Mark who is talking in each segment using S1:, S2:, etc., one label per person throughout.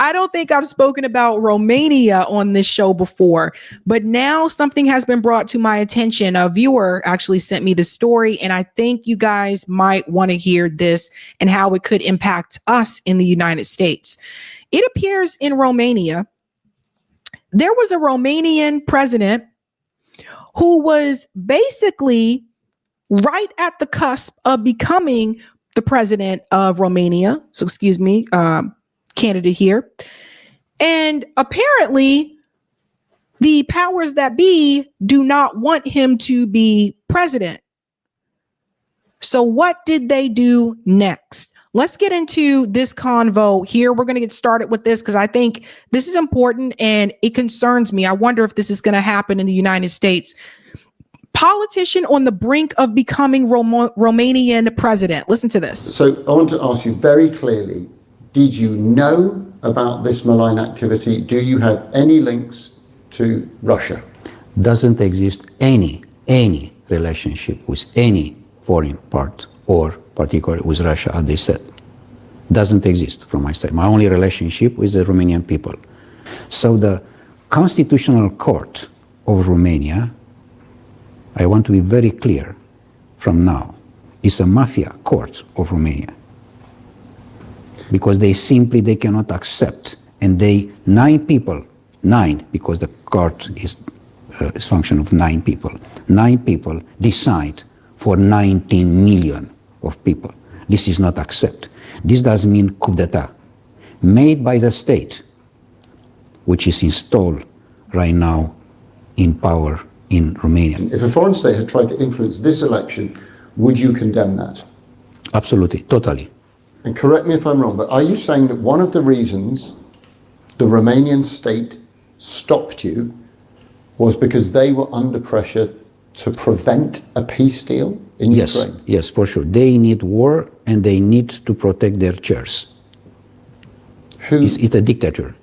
S1: I don't think I've spoken about Romania on this show before, but now something has been brought to my attention. A viewer actually sent me the story, and I think you guys might want to hear this and how it could impact us in the United States. It appears in Romania, there was a Romanian president who was basically right at the cusp of becoming the president of Romania. So, excuse me, candidate here. And apparently, the powers that be do not want him to be president. So what did they do next? Let's get into this convo here. We're going to get started with this because I think this is important and it concerns me. I wonder if this is going to happen in the United States. Politician on the brink of becoming Romanian president. Listen to this.
S2: So I want to ask you very clearly, did you know about this malign activity? Do you have any links to Russia?
S3: Doesn't exist any relationship with any foreign part or particularly with Russia, as they said. Doesn't exist from my side. My only relationship with the Romanian people. So the Constitutional Court of Romania, I want to be very clear from now, is a mafia court of Romania. Because they cannot accept, and nine people, because the court is a function of 9 people. 9 people decide for 19 million of people. This is not accept. This does mean coup d'etat, made by the state, which is installed right now in power in Romania.
S2: If a foreign state had tried to influence this election, would you condemn that?
S3: Absolutely, totally.
S2: And correct me if I'm wrong, but are you saying that one of the reasons the Romanian state stopped you was because they were under pressure to prevent a peace deal in Ukraine?
S3: Yes, for sure. They need war and they need to protect their chairs. It's a dictator.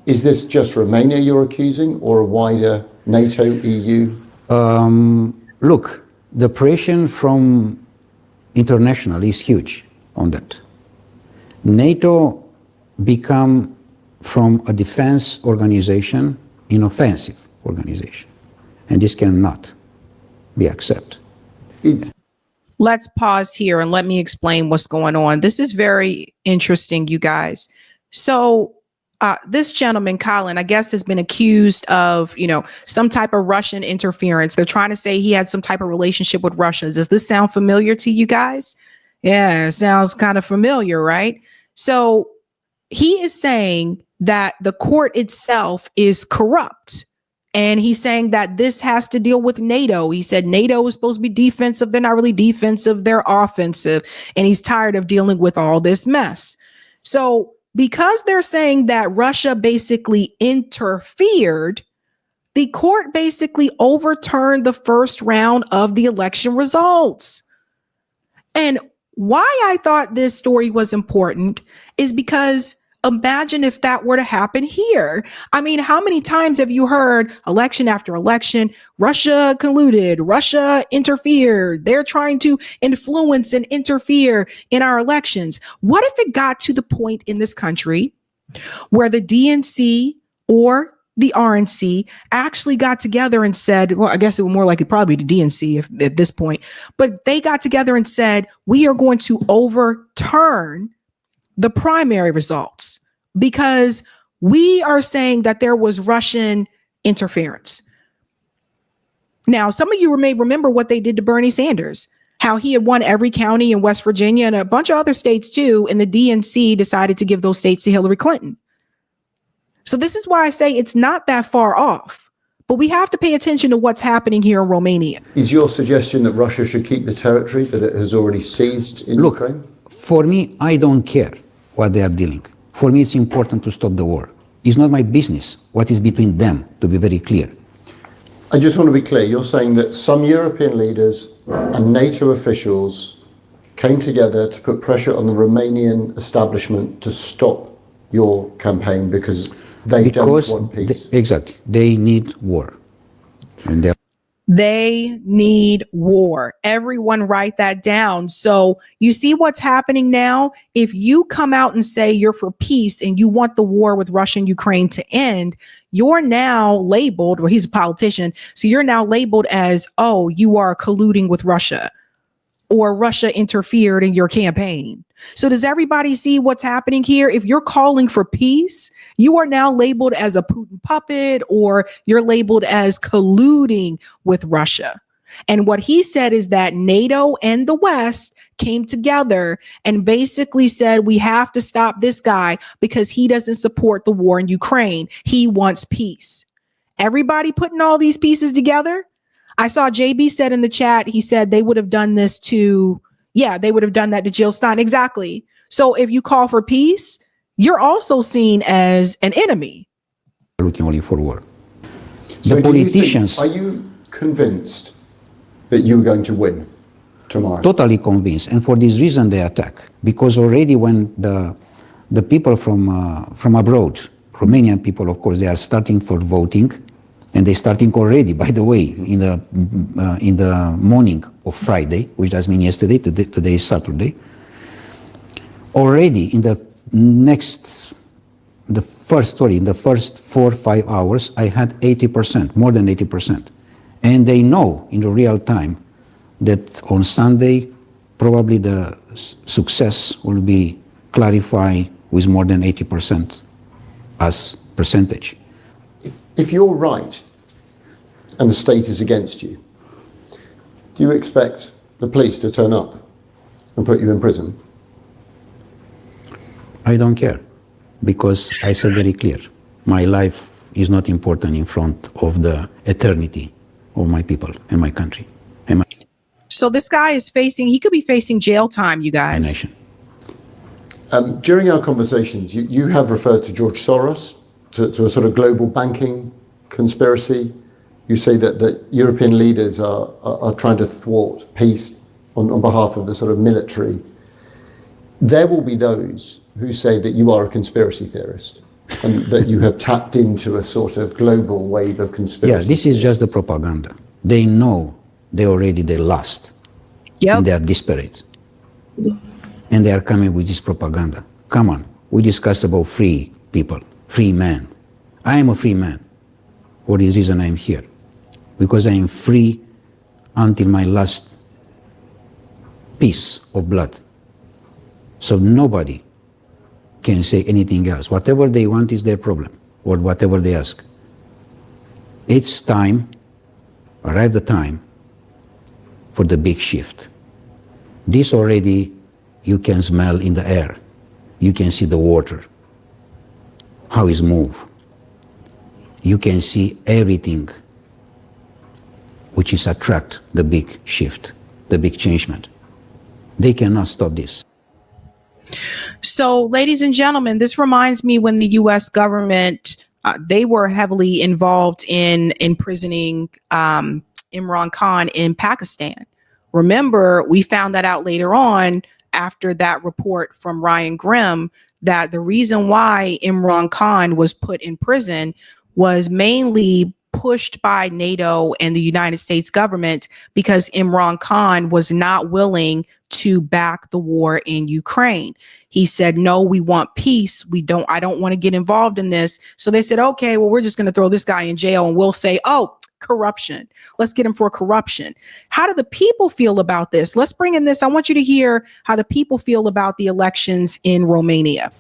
S2: Is this just Romania you're accusing or a wider NATO, EU?
S3: Look, the pressure from international is huge on that. NATO become from a defense organization an offensive organization, and this cannot be accepted.
S1: Let's pause here and let me explain what's going on. This is very interesting, you guys. So this gentleman, Colin, I guess has been accused of, some type of Russian interference. They're trying to say he had some type of relationship with Russia. Does this sound familiar to you guys? Yeah, it sounds kind of familiar, right? So he is saying that the court itself is corrupt. And he's saying that this has to deal with NATO. He said NATO is supposed to be defensive. They're not really defensive. They're offensive. And he's tired of dealing with all this mess. So because they're saying that Russia basically interfered, the court basically overturned the first round of the election results. And why I thought this story was important is because imagine if that were to happen here. I mean, how many times have you heard election after election, Russia colluded, Russia interfered, they're trying to influence and interfere in our elections? What if it got to the point in this country where the DNC or the RNC actually got together and said, well, I guess it would more likely probably the DNC at this point, but they got together and said, we are going to overturn the primary results because we are saying that there was Russian interference. Now, some of you may remember what they did to Bernie Sanders, how he had won every county in West Virginia and a bunch of other states too, and the DNC decided to give those states to Hillary Clinton. So this is why I say it's not that far off, but we have to pay attention to what's happening here in Romania.
S2: Is your suggestion that Russia should keep the territory that it has already seized in Ukraine?
S3: For me, I don't care what they are dealing. For me, it's important to stop the war. It's not my business what is between them, to be very clear.
S2: I just want to be clear. You're saying that some European leaders and NATO officials came together to put pressure on the Romanian establishment to stop your campaign because they don't want peace.
S3: Exactly. They need war. And
S1: They need war. Everyone write that down. So you see what's happening now? If you come out and say you're for peace and you want the war with Russia and Ukraine to end, you're now labeled, well, he's a politician. So you're now labeled as, oh, you are colluding with Russia, or Russia interfered in your campaign. So does everybody see what's happening here? If you're calling for peace, you are now labeled as a Putin puppet, or you're labeled as colluding with Russia. And what he said is that NATO and the West came together and basically said, we have to stop this guy because he doesn't support the war in Ukraine. He wants peace. Everybody putting all these pieces together. I saw JB said in the chat, he said they would have done this to, they would have done that to Jill Stein. Exactly. So if you call for peace, you're also seen as an enemy.
S3: Looking only for war.
S2: So
S3: the politicians.
S2: Are you convinced that you're going to win tomorrow?
S3: Totally convinced. And for this reason they attack. Because already when the people from abroad, Romanian people, of course, they are starting for voting. And they're starting already, by the way, in the morning of Friday, which does mean yesterday, today is Saturday. Already in the first 4 or 5 hours, I had 80%, more than 80%. And they know in the real time that on Sunday, probably the success will be clarified with more than 80% as percentage.
S2: If you're right and the state is against you, do you expect the police to turn up and put you in prison?
S3: I don't care, because I said very clear, my life is not important in front of the eternity of my people and my country. And
S1: so this guy is he could be facing jail time, you guys.
S3: nation.
S2: During our conversations, you have referred to George Soros, to a sort of global banking conspiracy. You say that European leaders are trying to thwart peace on behalf of the sort of military. There will be those who say that you are a conspiracy theorist and that you have tapped into a sort of global wave of conspiracy.
S3: Yeah, this is just the propaganda. They know they lost.
S1: Yep.
S3: And they are desperate. And they are coming with this propaganda. Come on, we discussed about free people, free man. I am a free man. For this reason I am here. Because I am free until my last piece of blood. So nobody can say anything else. Whatever they want is their problem, or whatever they ask. It's time, arrived the time, for the big shift. This already you can smell in the air. You can see the water, how it moves. You can see everything which is attract the big shift, the big changement. They cannot stop this.
S1: So, ladies and gentlemen, this reminds me when the U.S. government, they were heavily involved in imprisoning Imran Khan in Pakistan. Remember, we found that out later on after that report from Ryan Grimm that the reason why Imran Khan was put in prison was mainly pushed by NATO and the United States government because Imran Khan was not willing to back the war in Ukraine. He said, no, we want peace. I don't want to get involved in this. So they said, okay, well, we're just going to throw this guy in jail and we'll say, oh, corruption. Let's get him for corruption. How do the people feel about this? Let's bring in this. I want you to hear how the people feel about the elections in Romania.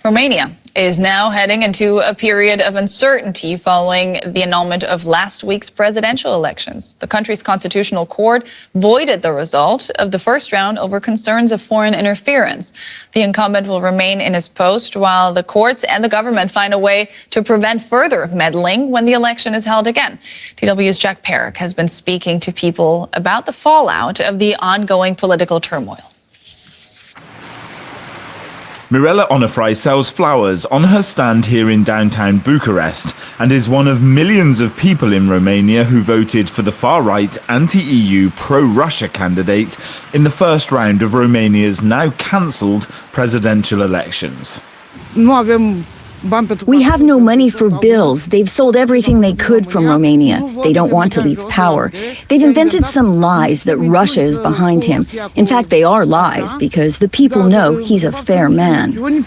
S4: Romania is now heading into a period of uncertainty following the annulment of last week's presidential elections. The country's constitutional court voided the result of the first round over concerns of foreign interference. The incumbent will remain in his post while the courts and the government find a way to prevent further meddling when the election is held again. DW's Jack Perrick has been speaking to people about the fallout of the ongoing political turmoil.
S5: Mirella Onofray sells flowers on her stand here in downtown Bucharest and is one of millions of people in Romania who voted for the far-right anti-EU pro-Russia candidate in the first round of Romania's now cancelled presidential elections.
S6: Nu avem We have no money for bills. They've sold everything they could from Romania. They don't want to leave power. They've invented some lies that Russia is behind him. In fact, they are lies because the people know he's a fair man.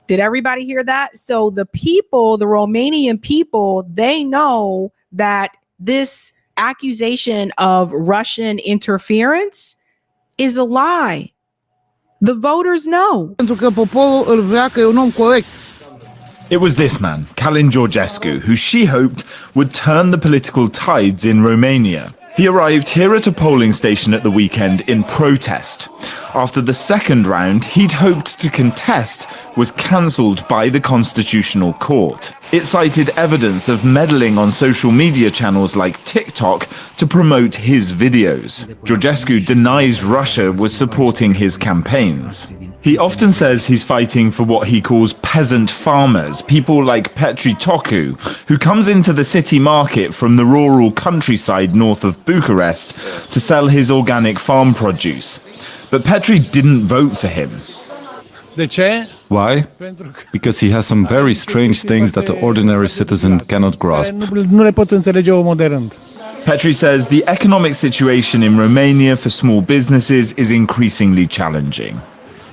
S1: Did everybody hear that? So the people, the Romanian people, they know that this accusation of Russian interference is a lie. The voters know.
S5: It was this man, Calin Georgescu, who she hoped would turn the political tides in Romania. He arrived here at a polling station at the weekend in protest. After the second round he'd hoped to contest was cancelled by the Constitutional Court. It cited evidence of meddling on social media channels like TikTok to promote his videos. Georgescu denies Russia was supporting his campaigns. He often says he's fighting for what he calls peasant farmers, people like Petri Tocu, who comes into the city market from the rural countryside north of Bucharest to sell his organic farm produce. But Petri didn't vote for him.
S7: Why? Because he has some very strange things that the ordinary citizen cannot grasp.
S5: Petri says the economic situation in Romania for small businesses is increasingly challenging.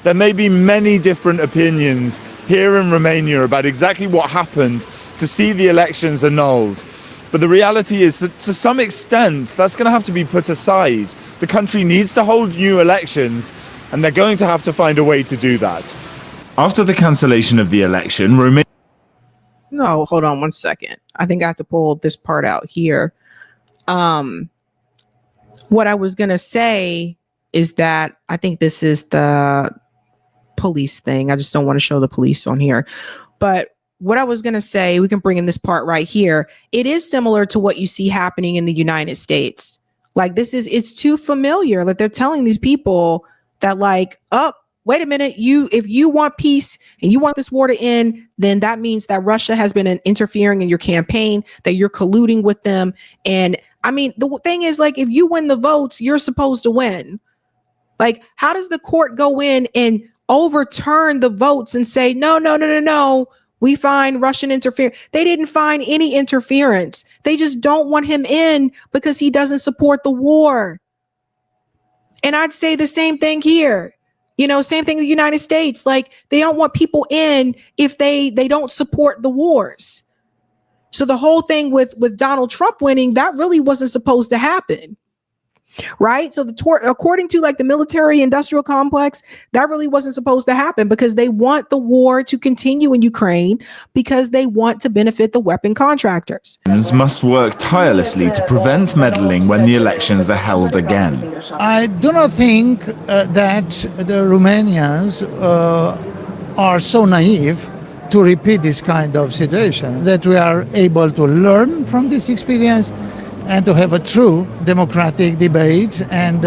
S5: There may be many different opinions here in Romania about exactly what happened to see the elections annulled. But the reality is that to some extent, that's going to have to be put aside. The country needs to hold new elections, and they're going to have to find a way to do that. After the cancellation of the election, Romania...
S1: No, hold on one second. I think I have to pull this part out here. What I was going to say is that I think this is the police thing. I just don't want to show the police on here. But what I was going to say, we can bring in this part right here. It is similar to what you see happening in the United States. Like it's too familiar. Like they're telling these people that like, oh, wait a minute, if you want peace and you want this war to end, then that means that Russia has been interfering in your campaign, that you're colluding with them. And I mean, the thing is, like, if you win the votes, you're supposed to win. Like, how does the court go in and overturn the votes and say, no, we find Russian interference? They didn't find any interference. They just don't want him in because he doesn't support the war. And I'd say the same thing here. You know, same thing in the United States. Like, they don't want people in if they don't support the wars. So the whole thing with Donald Trump winning, that really wasn't supposed to happen. Right. So according to like the military industrial complex, that really wasn't supposed to happen because they want the war to continue in Ukraine because they want to benefit the weapon contractors.
S5: Must work tirelessly to prevent meddling when the elections are held again.
S8: I do not think that the Romanians are so naive to repeat this kind of situation, that we are able to learn from this experience and to have a true democratic debate and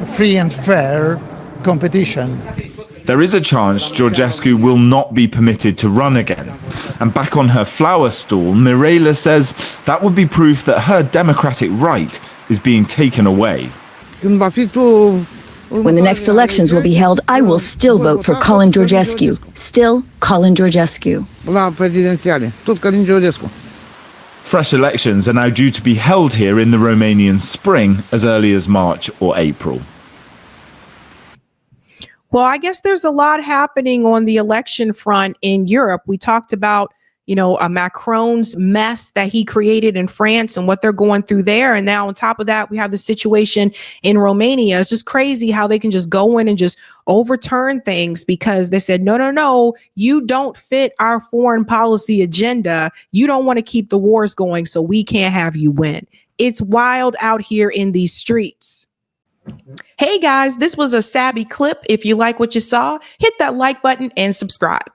S8: free and fair competition.
S5: There is a chance Georgescu will not be permitted to run again. And back on her flower stall, Mirela says that would be proof that her democratic right is being taken away.
S6: When the next elections will be held, I will still vote for Calin Georgescu. Still Calin Georgescu.
S5: Fresh elections are now due to be held here in the Romanian spring as early as March or April.
S1: Well, I guess there's a lot happening on the election front in Europe. We talked about, Macron's mess that he created in France and what they're going through there. And now on top of that, we have the situation in Romania. It's just crazy how they can just go in and just overturn things because they said, no, you don't fit our foreign policy agenda. You don't want to keep the wars going, so we can't have you win. It's wild out here in these streets. Hey guys, this was a Sabby clip. If you like what you saw, hit that like button and subscribe.